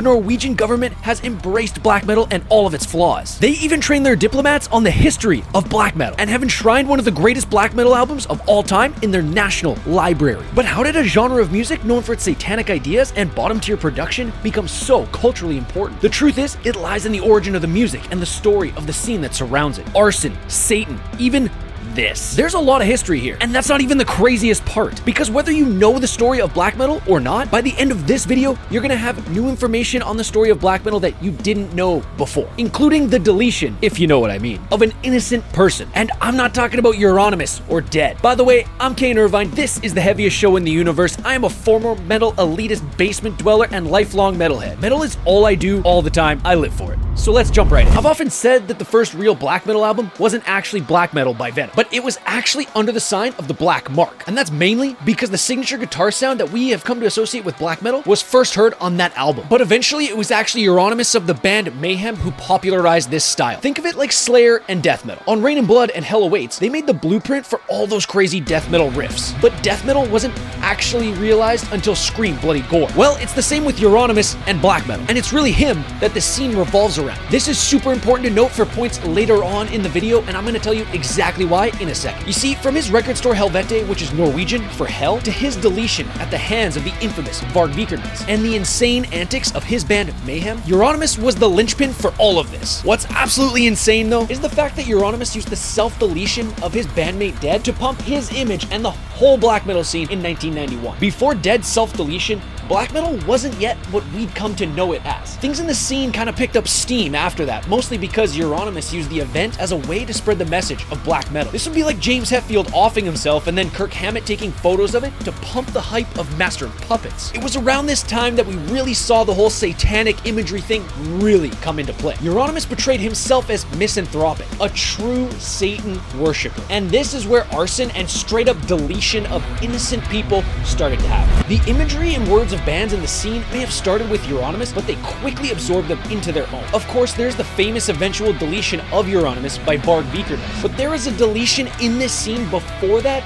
The Norwegian government has embraced black metal and all of its flaws. They even train their diplomats on the history of black metal and have enshrined one of the greatest black metal albums of all time in their national library. But how did a genre of music known for its satanic ideas and bottom-tier production become so culturally important? The truth is, it lies in the origin of the music and the story of the scene that surrounds it. Arson, Satan, even this. There's a lot of history here, and that's not even the craziest part, because whether you know the story of black metal or not, by the end of this video, you're gonna have new information on the story of black metal that you didn't know before, including the deletion, if you know what I mean, of an innocent person. And I'm not talking about Euronymous or Dead. By the way, I'm Kane Irvine. This is the heaviest show in the universe. I am a former metal elitist basement dweller and lifelong metalhead. Metal is all I do all the time. I live for it. So let's jump right in. I've often said that the first real black metal album wasn't actually black metal by Venom, but it was actually under the sign of the Black Mark. And that's mainly because the signature guitar sound that we have come to associate with black metal was first heard on that album. But eventually it was actually Euronymous of the band Mayhem who popularized this style. Think of it like Slayer and death metal. On Rain and Blood and Hell Awaits, they made the blueprint for all those crazy death metal riffs. But death metal wasn't actually realized until Scream Bloody Gore. Well, it's the same with Euronymous and black metal, and it's really him that the scene revolves around. This is super important to note for points later on in the video, and I'm going to tell you exactly why in a second. You see, from his record store Helvete, which is Norwegian for hell, to his deletion at the hands of the infamous Euronymous, and the insane antics of his band Mayhem, Euronymous was the linchpin for all of this. What's absolutely insane though, is the fact that Euronymous used the self-deletion of his bandmate Dead to pump his image and the whole black metal scene in 1991. Before Dead's self-deletion, black metal wasn't yet what we'd come to know it as. Things in the scene kind of picked up steam after that, mostly because Euronymous used the event as a way to spread the message of black metal. This would be like James Hetfield offing himself and then Kirk Hammett taking photos of it to pump the hype of Master of Puppets. It was around this time that we really saw the whole satanic imagery thing really come into play. Euronymous portrayed himself as misanthropic, a true Satan worshiper. And this is where arson and straight up deletion of innocent people started to happen. The imagery and words of bands in the scene may have started with Euronymous, but they quickly absorbed them into their own. Of course, there's the famous eventual deletion of Euronymous by Euronymous, but there is a deletion in this scene before that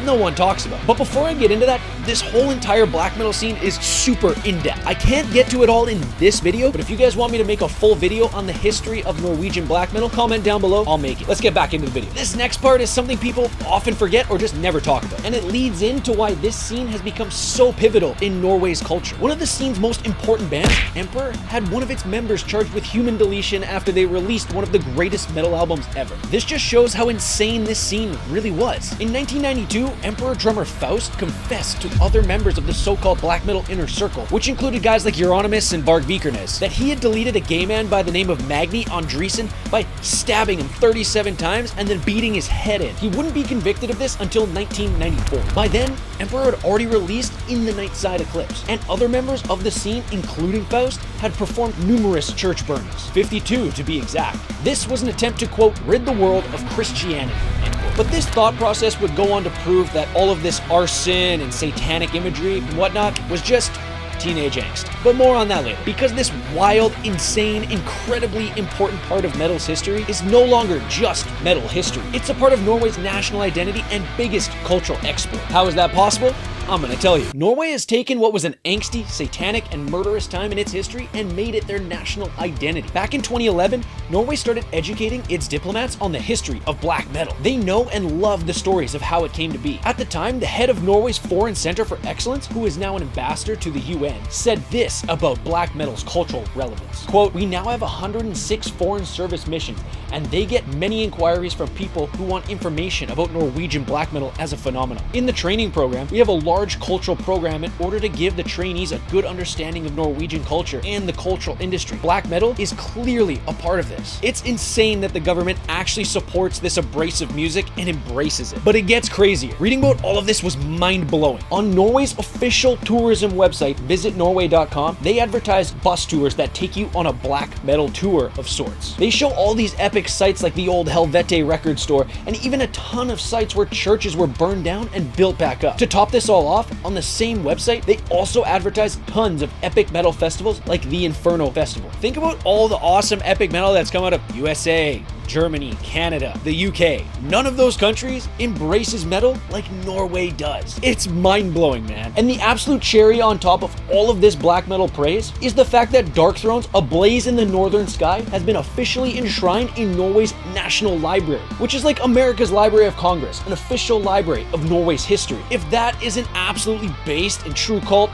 no one talks about. But before I get into that, this whole entire black metal scene is super in-depth. I can't get to it all in this video, but if you guys want me to make a full video on the history of Norwegian black metal, comment down below, I'll make it. Let's get back into the video. This next part is something people often forget or just never talk about, and it leads into why this scene has become so pivotal in Norway's culture. One of the scene's most important bands, Emperor, had one of its members charged with human deletion after they released one of the greatest metal albums ever. This just shows how insane this scene really was. In 1992, Emperor drummer Faust confessed to other members of the so-called black metal inner circle, which included guys like Euronymous and Euronymous, that he had deleted a gay man by the name of Magni Andresen by stabbing him 37 times and then beating his head in. He wouldn't be convicted of this until 1994. By then, Emperor had already released In the Night Side Eclipse, and other members of the scene, including Faust, had performed numerous church burnings, 52 to be exact. This was an attempt to, quote, rid the world of Christianity, end quote. But this thought process would go on to prove that all of this arson and satanic imagery and whatnot was just teenage angst. But more on that later, because this wild, insane, incredibly important part of metal's history is no longer just metal history. It's a part of Norway's national identity and biggest cultural export. How is that possible? I'm gonna tell you. Norway has taken what was an angsty, satanic, and murderous time in its history and made it their national identity. Back in 2011, Norway started educating its diplomats on the history of black metal. They know and love the stories of how it came to be. At the time, the head of Norway's Foreign Center for Excellence, who is now an ambassador to the UN, said this about black metal's cultural relevance. Quote, "We now have 106 foreign service missions, and they get many inquiries from people who want information about Norwegian black metal as a phenomenon. In the training program, we have a large cultural program in order to give the trainees a good understanding of Norwegian culture and the cultural industry. Black metal is clearly a part of this. It's insane that the government actually supports this abrasive music and embraces it. But it gets crazier. Reading about all of this was mind-blowing. On Norway's official tourism website, visitnorway.com, they advertise bus tours that take you on a black metal tour of sorts. They show all these epic sites like the old Helvete record store, and even a ton of sites where churches were burned down and built back up. To top this all off, on the same website, they also advertise tons of epic metal festivals like the Inferno Festival. Think about all the awesome epic metal that's come out of USA, Germany, Canada, the UK. None of those countries embraces metal like Norway does. It's mind-blowing, man. And the absolute cherry on top of all of this black metal praise is the fact that Dark Thrones, ablaze in the northern sky, has been officially enshrined in Norway's National Library, which is like America's Library of Congress, an official library of Norway's history. If that isn't absolutely based in true cult,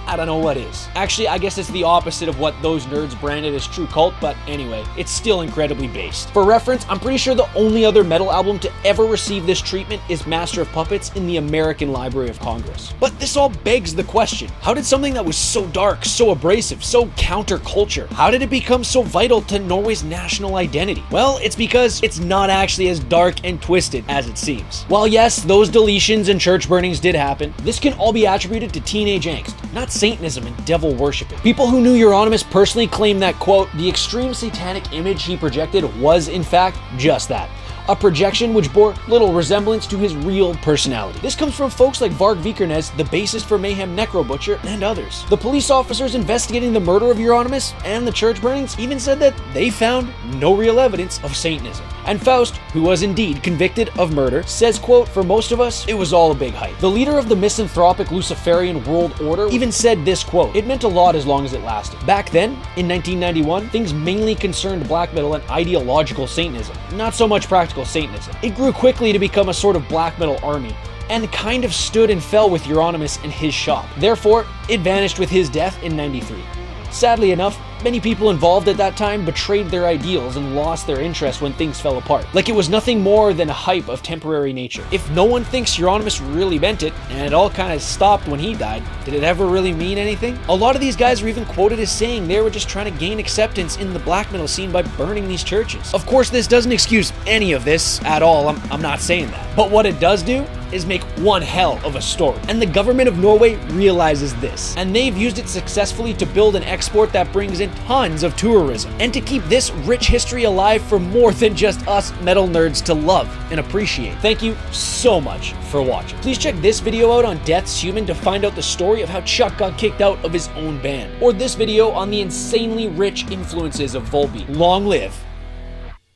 I don't know what is. Actually, I guess it's the opposite of what those nerds branded as true cult, but anyway, it's still incredibly based. For reference, I'm pretty sure the only other metal album to ever receive this treatment is Master of Puppets in the American Library of Congress. But this all begs the question, how did something that was so dark, so abrasive, so counterculture, how did it become so vital to Norway's national identity? Well, it's because it's not actually as dark and twisted as it seems. While yes, those deletions and church burnings did happen, this can all be attributed to teenage angst, not Satanism and devil worshiping. People who knew Euronymous personally claim that, quote, the extreme satanic image he projected was, in fact, just that. A projection which bore little resemblance to his real personality. This comes from folks like Varg Vikernes, the bassist for Mayhem Necrobutcher, and others. The police officers investigating the murder of Euronymous and the church burnings even said that they found no real evidence of Satanism. And Faust, who was indeed convicted of murder, says, quote, for most of us, it was all a big hype. The leader of the misanthropic Luciferian world order even said this, quote, it meant a lot as long as it lasted. Back then, in 1991, things mainly concerned black metal and ideological Satanism, not so much practical Satanism. It grew quickly to become a sort of black metal army, and kind of stood and fell with Euronymous and his shop. Therefore, it vanished with his death in '93. Sadly enough, many people involved at that time betrayed their ideals and lost their interest when things fell apart. Like it was nothing more than a hype of temporary nature. If no one thinks Euronymous really meant it, and it all kind of stopped when he died, did it ever really mean anything? A lot of these guys are even quoted as saying they were just trying to gain acceptance in the black metal scene by burning these churches. Of course, this doesn't excuse any of this at all, I'm not saying that. But what it does do is make one hell of a story. And the government of Norway realizes this. And they've used it successfully to build an export that brings in tons of tourism. And to keep this rich history alive for more than just us metal nerds to love and appreciate. Thank you so much for watching. Please check this video out on Death's Human to find out the story of how Chuck got kicked out of his own band. Or this video on the insanely rich influences of Volbeat. Long live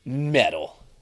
metal.